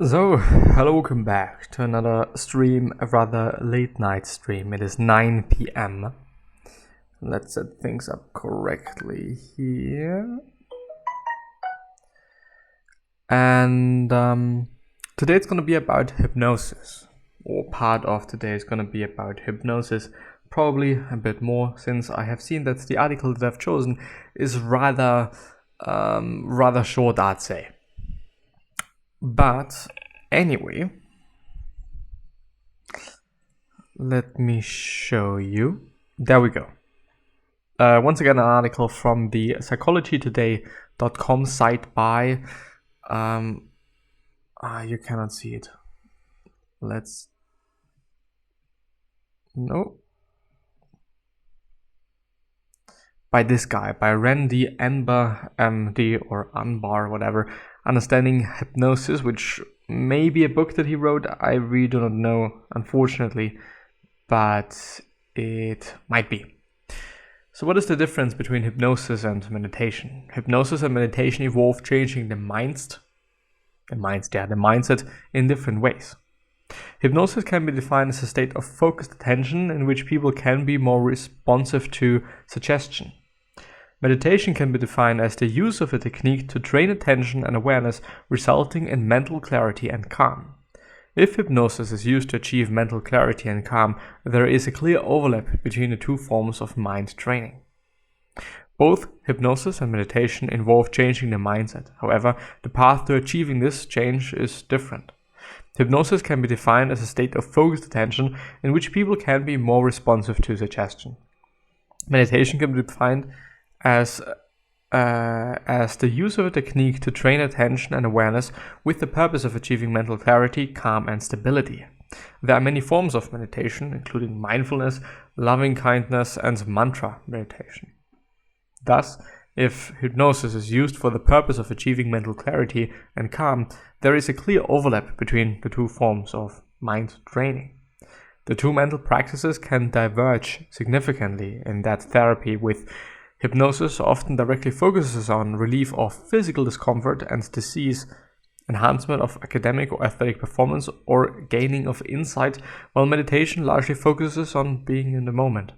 So, hello, welcome back to another stream, a rather late night stream. It is 9 p.m. Let's set things up correctly here. And today it's going to be about hypnosis, or part of today is going to be about hypnosis. Probably a bit more, since I have seen that the article that I've chosen is rather short, I'd say. But anyway, let me show you. There we go. Once again, an article from the psychologytoday.com site by you cannot see it. By this guy, by Randy Anbar, MD, or Anbar, whatever, Understanding Hypnosis, which may be a book that he wrote. I really do not know, unfortunately, but it might be. So what is the difference between hypnosis and meditation? Hypnosis and meditation involve changing the mindset in different ways. Hypnosis can be defined as a state of focused attention in which people can be more responsive to suggestion. Meditation can be defined as the use of a technique to train attention and awareness, resulting in mental clarity and calm. If hypnosis is used to achieve mental clarity and calm, there is a clear overlap between the two forms of mind training. Both hypnosis and meditation involve changing the mindset. However, the path to achieving this change is different. Hypnosis can be defined as a state of focused attention in which people can be more responsive to suggestion. Meditation can be defined as the use of a technique to train attention and awareness with the purpose of achieving mental clarity, calm, and stability. There are many forms of meditation, including mindfulness, loving kindness, and mantra meditation. Thus, if hypnosis is used for the purpose of achieving mental clarity and calm, there is a clear overlap between the two forms of mind training. The two mental practices can diverge significantly in that therapy, with hypnosis often directly focuses on relief of physical discomfort and disease, enhancement of academic or athletic performance, or gaining of insight, while meditation largely focuses on being in the moment.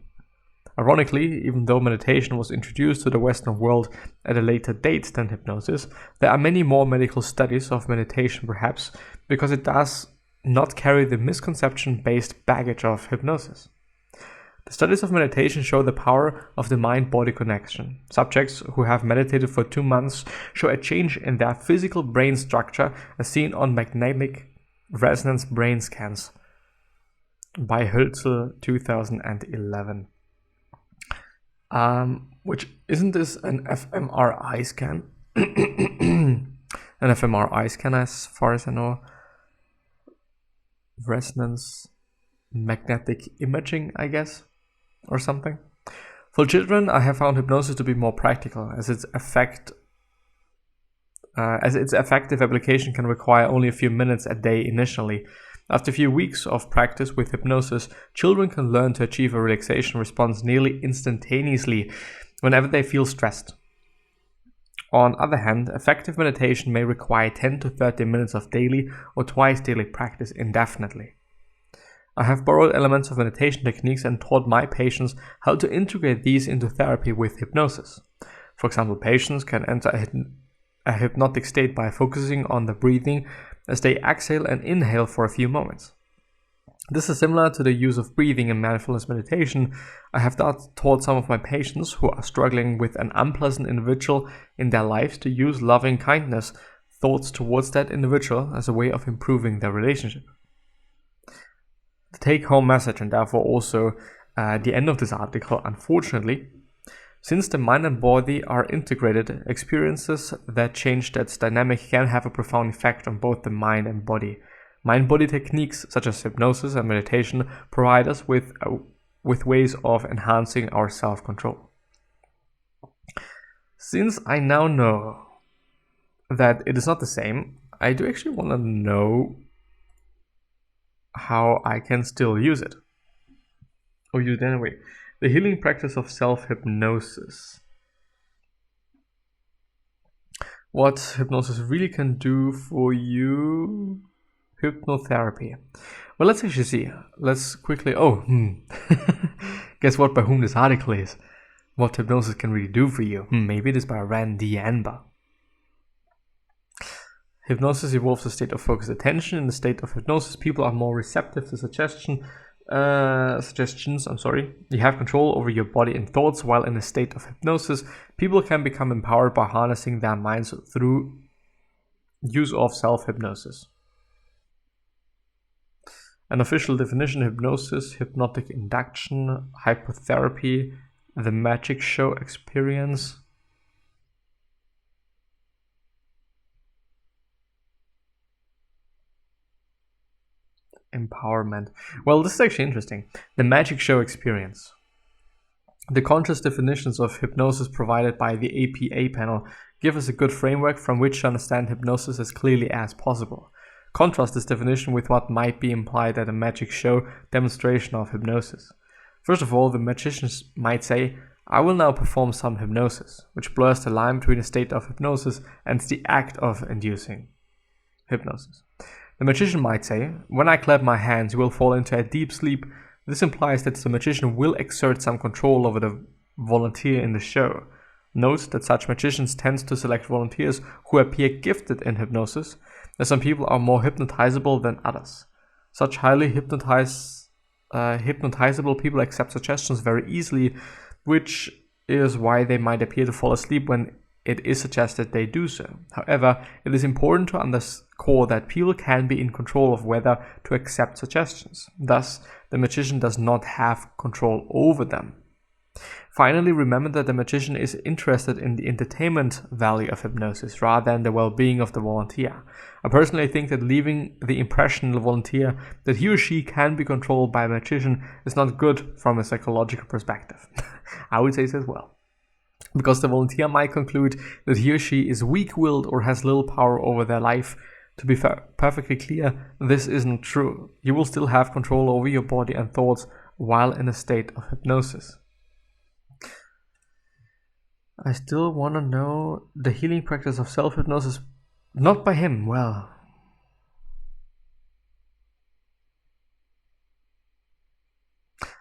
Ironically, even though meditation was introduced to the Western world at a later date than hypnosis, there are many more medical studies of meditation, perhaps because it does not carry the misconception-based baggage of hypnosis. The studies of meditation show the power of the mind-body connection. Subjects who have meditated for 2 months show a change in their physical brain structure as seen on magnetic resonance brain scans by Hölzel 2011. Which isn't this an fMRI scan? An fMRI scan, as far as I know. Resonance magnetic imaging, I guess, or something. For children, I have found hypnosis to be more practical, as its effective application can require only a few minutes a day initially. After a few weeks of practice with hypnosis, children can learn to achieve a relaxation response nearly instantaneously whenever they feel stressed. On the other hand, effective meditation may require 10 to 30 minutes of daily or twice daily practice indefinitely. I have borrowed elements of meditation techniques and taught my patients how to integrate these into therapy with hypnosis. For example, patients can enter a hypnotic state by focusing on the breathing as they exhale and inhale for a few moments. This is similar to the use of breathing in mindfulness meditation. I have taught some of my patients who are struggling with an unpleasant individual in their lives to use loving kindness thoughts towards that individual as a way of improving their relationship. The take-home message, and therefore also the end of this article, unfortunately, since the mind and body are integrated, experiences that change that dynamic can have a profound effect on both the mind and body. Mind-body techniques such as hypnosis and meditation provide us with ways of enhancing our self-control. Since I now know that it is not the same, I do actually want to know how I can still use it. Or use it anyway. The healing practice of self-hypnosis. What hypnosis really can do for you Hypnotherapy. Well, let's actually see. Let's quickly... Guess what by whom this article is? What hypnosis can really do for you? Maybe it is by Randy Anber. Hypnosis involves a state of focused attention. In the state of hypnosis, people are more receptive to suggestions. You have control over your body and thoughts, while in a state of hypnosis, people can become empowered by harnessing their minds through use of self-hypnosis. An official definition: hypnosis, hypnotic induction, hypnotherapy, the magic show experience. Empowerment. Well, this is actually interesting. The magic show experience. The conscious definitions of hypnosis provided by the APA panel give us a good framework from which to understand hypnosis as clearly as possible. Contrast this definition with what might be implied at a magic show demonstration of hypnosis. First of all, the magicians might say, "I will now perform some hypnosis," which blurs the line between a state of hypnosis and the act of inducing hypnosis. The magician might say, "When I clap my hands, you will fall into a deep sleep." This implies that the magician will exert some control over the volunteer in the show. Note that such magicians tend to select volunteers who appear gifted in hypnosis, as some people are more hypnotizable than others. Such highly hypnotizable people accept suggestions very easily, which is why they might appear to fall asleep when it is suggested they do so. However, it is important to underscore that people can be in control of whether to accept suggestions. Thus, the magician does not have control over them. Finally, remember that the magician is interested in the entertainment value of hypnosis rather than the well-being of the volunteer. I personally think that leaving the impression in the volunteer that he or she can be controlled by a magician is not good from a psychological perspective. I would say so as well. Because the volunteer might conclude that he or she is weak-willed or has little power over their life. To be perfectly clear, this isn't true. You will still have control over your body and thoughts while in a state of hypnosis. I still want to know the healing practice of self-hypnosis, not by him. Well,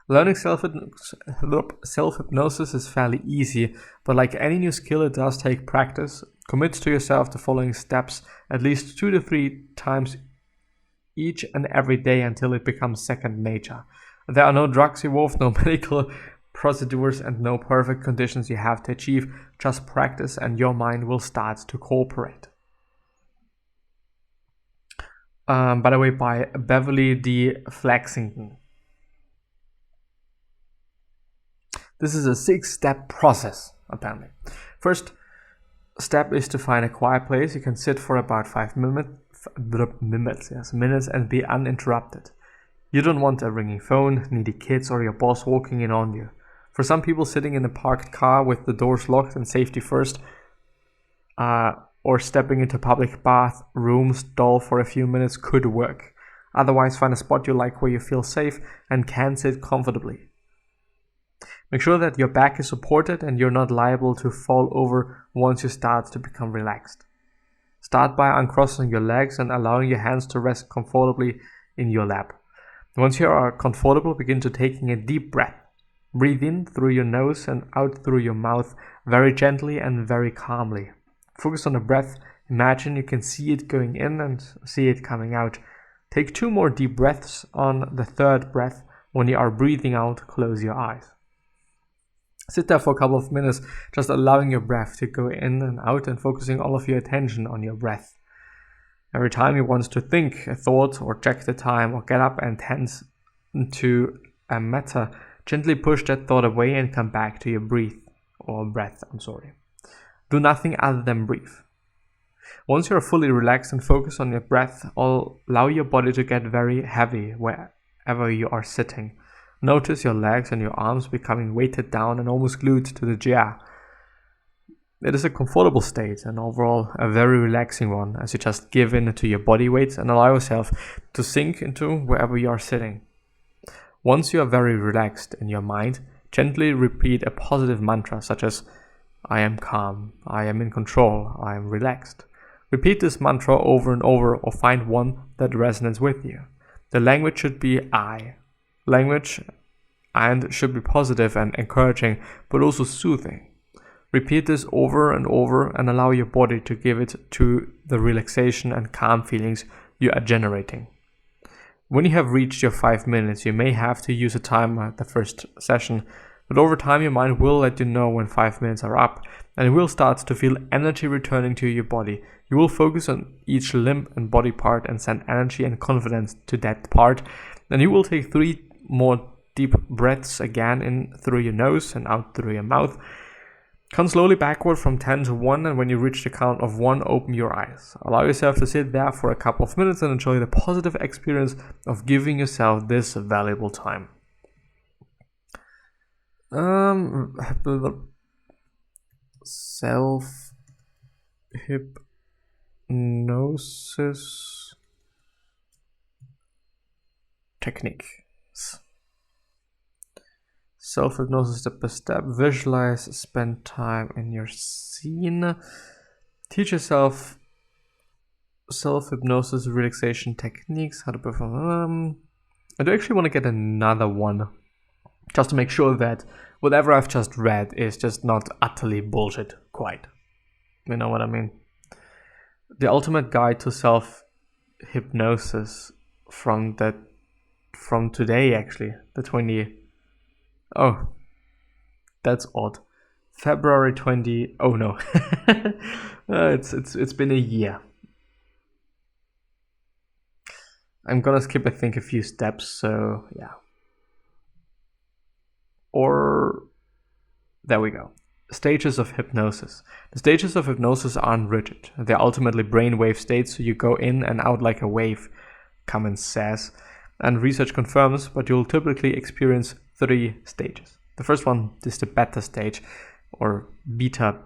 learning self-hypnosis is fairly easy, but like any new skill, it does take practice. Commit to yourself the following steps at least 2 to 3 times each and every day until it becomes second nature. There are no drugs involved, no medical procedures, and no perfect conditions you have to achieve. Just practice and your mind will start to cooperate. By the way, by Beverly D. Flaxington. This is a 6-step process, apparently. First step is to find a quiet place. You can sit for about 5 minutes and be uninterrupted. You don't want a ringing phone, needy kids, or your boss walking in on you. For some people, sitting in a parked car with the doors locked and safety first, or stepping into public bathroom stall for a few minutes could work. Otherwise, find a spot you like where you feel safe and can sit comfortably. Make sure that your back is supported and you're not liable to fall over once you start to become relaxed. Start by uncrossing your legs and allowing your hands to rest comfortably in your lap. Once you are comfortable, begin to taking a deep breath. Breathe in through your nose and out through your mouth very gently and very calmly. Focus on the breath. Imagine you can see it going in and see it coming out. Take 2 more deep breaths. On the 3rd breath, when you are breathing out, close your eyes. Sit there for a couple of minutes, just allowing your breath to go in and out and focusing all of your attention on your breath. Every time you want to think a thought or check the time or get up and tend to a matter, gently push that thought away and come back to your breath. Do nothing other than breathe. Once you are fully relaxed and focused on your breath, allow your body to get very heavy wherever you are sitting. Notice your legs and your arms becoming weighted down and almost glued to the chair. It is a comfortable state and overall a very relaxing one, as you just give in to your body weight and allow yourself to sink into wherever you are sitting. Once you are very relaxed in your mind, gently repeat a positive mantra such as, "I am calm, I am in control, I am relaxed." Repeat this mantra over and over, or find one that resonates with you. The language should be I. Language and should be positive and encouraging, but also soothing. Repeat this over and over and allow your body to give it to the relaxation and calm feelings you are generating. When you have reached your 5 minutes, you may have to use a timer at the first session, but over time your mind will let you know when 5 minutes are up, and you will start to feel energy returning to your body. You will focus on each limb and body part and send energy and confidence to that part. Then you will take 3 more deep breaths again, in through your nose and out through your mouth. Count slowly backward from 10 to 1, and when you reach the count of 1, open your eyes. Allow yourself to sit there for a couple of minutes and enjoy the positive experience of giving yourself this valuable time. Self-hypnosis techniques. Self-hypnosis step by step. Visualize, spend time in your scene. Teach yourself self-hypnosis relaxation techniques, how to perform. I do actually want to get another one, just to make sure that whatever I've just read is just not utterly bullshit quite. You know what I mean? The ultimate guide to self-hypnosis from today, actually, the 20. Oh, that's odd. February 20. Oh no, it's been a year. I'm gonna skip, I think, a few steps. So yeah. Or there we go. Stages of hypnosis. The stages of hypnosis aren't rigid. They're ultimately brainwave states, so you go in and out like a wave, Cummins says, and research confirms, but you'll typically experience 3 stages. The first one is the beta stage, or beta,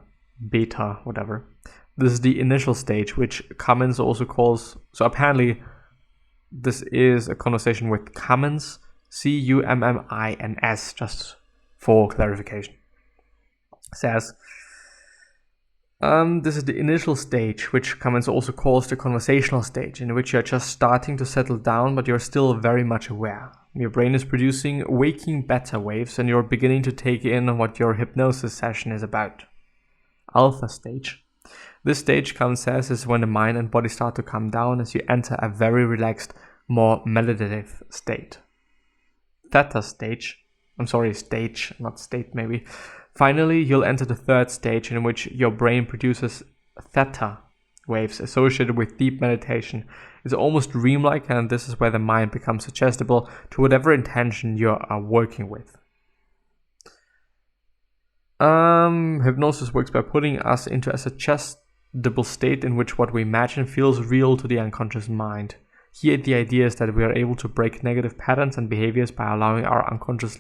whatever. This is the initial stage, which Cummins also calls, so apparently this is a conversation with Cummins, Cummins, just for clarification. Says, this is the initial stage, which Cummins also calls the conversational stage, in which you're just starting to settle down, but you're still very much aware. Your brain is producing waking beta waves, and you're beginning to take in what your hypnosis session is about. Alpha stage. This stage, Cummins says, is when the mind and body start to calm down as you enter a very relaxed, more meditative state. Theta stage. Stage, not state maybe. Finally, you'll enter the third stage, in which your brain produces theta waves associated with deep meditation. It's almost dreamlike, and this is where the mind becomes suggestible to whatever intention you are working with. Hypnosis works by putting us into a suggestible state in which what we imagine feels real to the unconscious mind. Here, the idea is that we are able to break negative patterns and behaviors by allowing our unconscious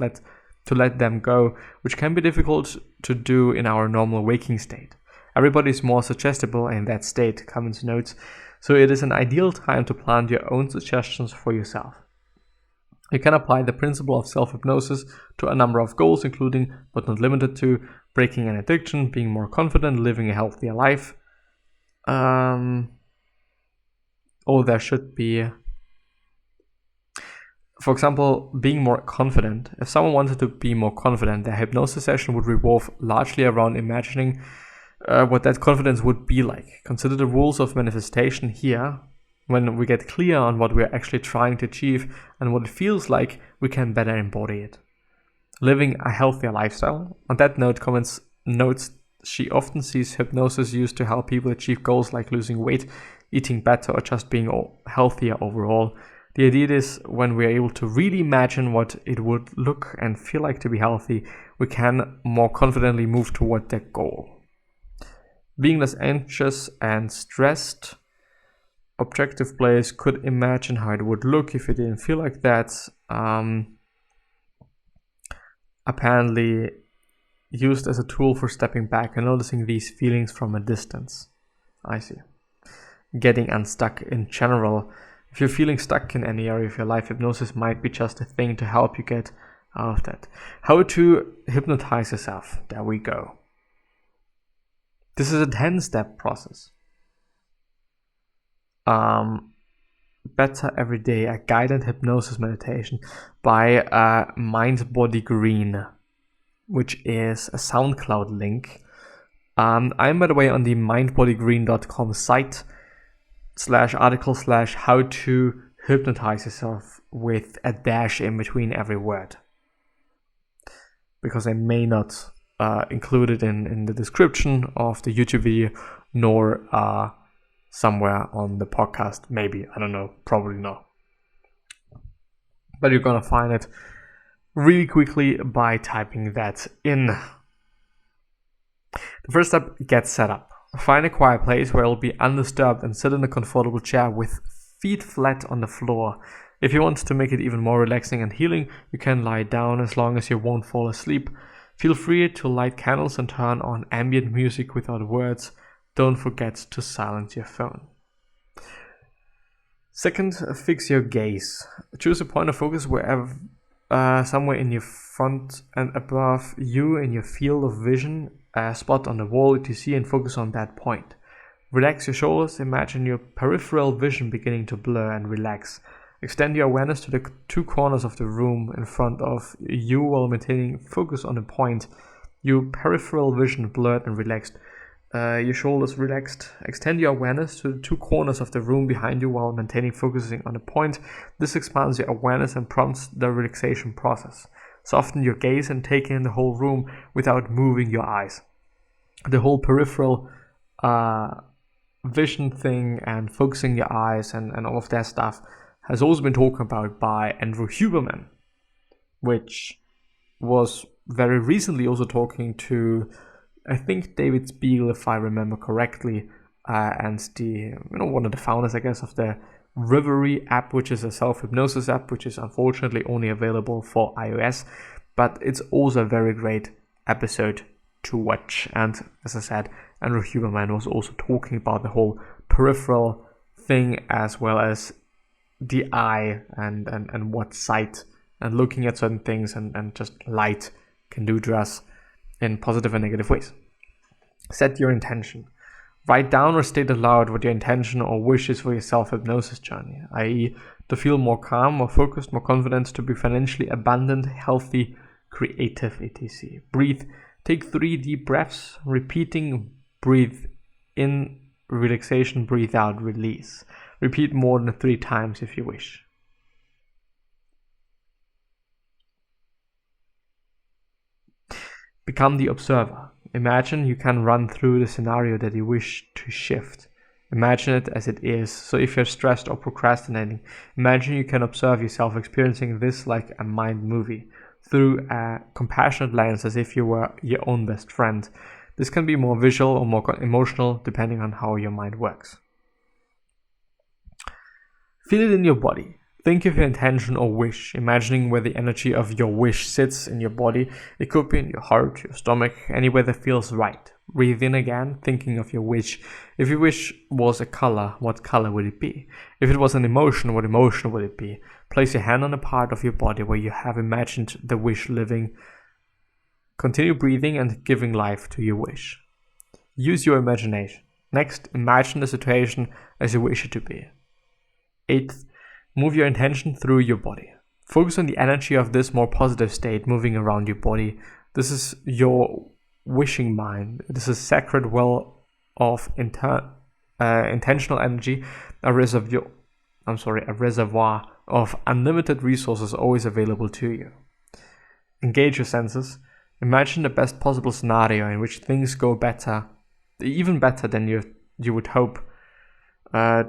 to let them go, which can be difficult to do in our normal waking state. Everybody is more suggestible in that state, Cummins notes, so it is an ideal time to plant your own suggestions for yourself. You can apply the principle of self-hypnosis to a number of goals, including, but not limited to, breaking an addiction, being more confident, living a healthier life. There should be, for example, being more confident. If someone wanted to be more confident, their hypnosis session would revolve largely around imagining what that confidence would be like. Consider the rules of manifestation here. When we get clear on what we're actually trying to achieve and what it feels like, we can better embody it. Living a healthier lifestyle. On that note, Cummins notes she often sees hypnosis used to help people achieve goals like losing weight, eating better, or just being healthier overall. The idea is when we are able to really imagine what it would look and feel like to be healthy, we can more confidently move toward that goal. Being less anxious and stressed. Objective players could imagine how it would look if it didn't feel like that. Apparently used as a tool for stepping back and noticing these feelings from a distance. I see. Getting unstuck in general. If you're feeling stuck in any area of your life, hypnosis might be just a thing to help you get out of that. How to hypnotize yourself. There we go. This is a 10-step process. Better Every Day, a guided hypnosis meditation by Mind Body Green, which is a SoundCloud link. I'm, by the way, on the mindbodygreen.com site /article/how to hypnotize yourself with a dash in between every word, because I may not include it in the description of the YouTube video, nor somewhere on the podcast. Maybe, I don't know, probably not. But you're gonna find it really quickly by typing that in. The first step, get set up. Find a quiet place where you'll be undisturbed and sit in a comfortable chair with feet flat on the floor. If you want to make it even more relaxing and healing, you can lie down as long as you won't fall asleep. Feel free to light candles and turn on ambient music without words. Don't forget to silence your phone. Second, fix your gaze. Choose a point of focus wherever, somewhere in your front and above you in your field of vision, a spot on the wall that you see, and focus on that point. Relax your shoulders. Imagine your peripheral vision beginning to blur and relax. Extend your awareness to the two corners of the room in front of you while maintaining focus on a point. Your peripheral vision blurred and relaxed. Your shoulders relaxed. Extend your awareness to the two corners of the room behind you while maintaining focusing on a point. This expands your awareness and prompts the relaxation process. Soften your gaze and take in the whole room without moving your eyes. The whole peripheral vision thing and focusing your eyes and all of that stuff has also been talked about by Andrew Huberman, which was very recently also talking to, I think, David Spiegel, if I remember correctly, and the one of the founders, I guess, of the Reverie app, which is a self-hypnosis app, which is unfortunately only available for iOS, but it's also a very great episode to watch. And as I said, Andrew Huberman was also talking about the whole peripheral thing, as well as the eye and what sight and looking at certain things and just light can do to us in positive and negative ways. Set your intention. Write down or state aloud what your intention or wish is for your self-hypnosis journey, i.e. to feel more calm, more focused, more confident, to be financially abundant, healthy, creative, etc. Breathe. Take 3 deep breaths, repeating breathe in, relaxation, breathe out, release. Repeat more than 3 times if you wish. Become the observer. Imagine you can run through the scenario that you wish to shift. Imagine it as it is. So if you're stressed or procrastinating, imagine you can observe yourself experiencing this like a mind movie, through a compassionate lens, as if you were your own best friend. This can be more visual or more emotional, depending on how your mind works. Feel it in your body. Think of your intention or wish, imagining where the energy of your wish sits in your body. It could be in your heart, your stomach, anywhere that feels right. Breathe in again, thinking of your wish. If your wish was a color, what color would it be? If it was an emotion, what emotion would it be? Place your hand on a part of your body where you have imagined the wish living. Continue breathing and giving life to your wish. Use your imagination. Next, imagine the situation as you wish it to be. 8th, move your intention through your body. Focus on the energy of this more positive state moving around your body. This is your wishing mind. This is a sacred well of intentional energy, a reservoir of unlimited resources always available to you. Engage your senses. Imagine the best possible scenario in which things go better, even better than you would hope.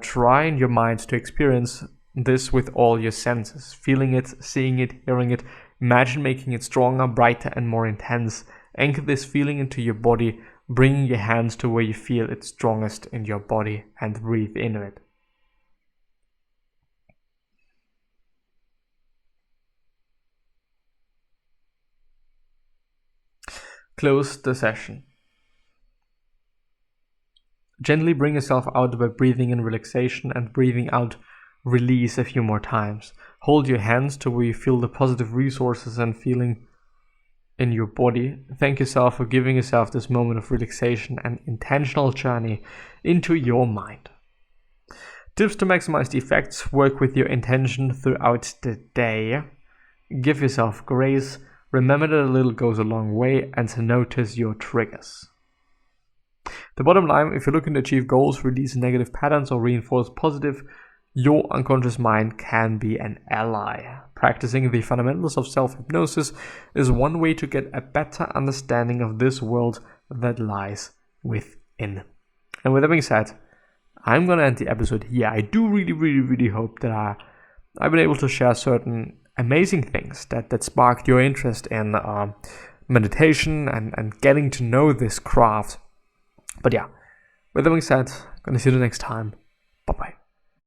Try in your mind to experience this with all your senses, feeling it, seeing it, hearing it. Imagine making it stronger, brighter, and more intense. Anchor this feeling into your body, bringing your hands to where you feel it strongest in your body, and breathe into it. Close the session. Gently bring yourself out by breathing in relaxation and breathing out release a few more times. Hold your hands to where you feel the positive resources and feeling in your body. Thank yourself for giving yourself this moment of relaxation and intentional journey into your mind. Tips to maximize the effects: work with your intention throughout the day. Give yourself grace. Remember that a little goes a long way, and to notice your triggers. The bottom line: if you're looking to achieve goals, release negative patterns, or reinforce positive, your unconscious mind can be an ally. Practicing the fundamentals of self-hypnosis is one way to get a better understanding of this world that lies within. And with that being said, I'm going to end the episode here. I do really hope that I've been able to share certain amazing things that sparked your interest in meditation and getting to know this craft. But yeah, with that being said, I'm going to see you the next time.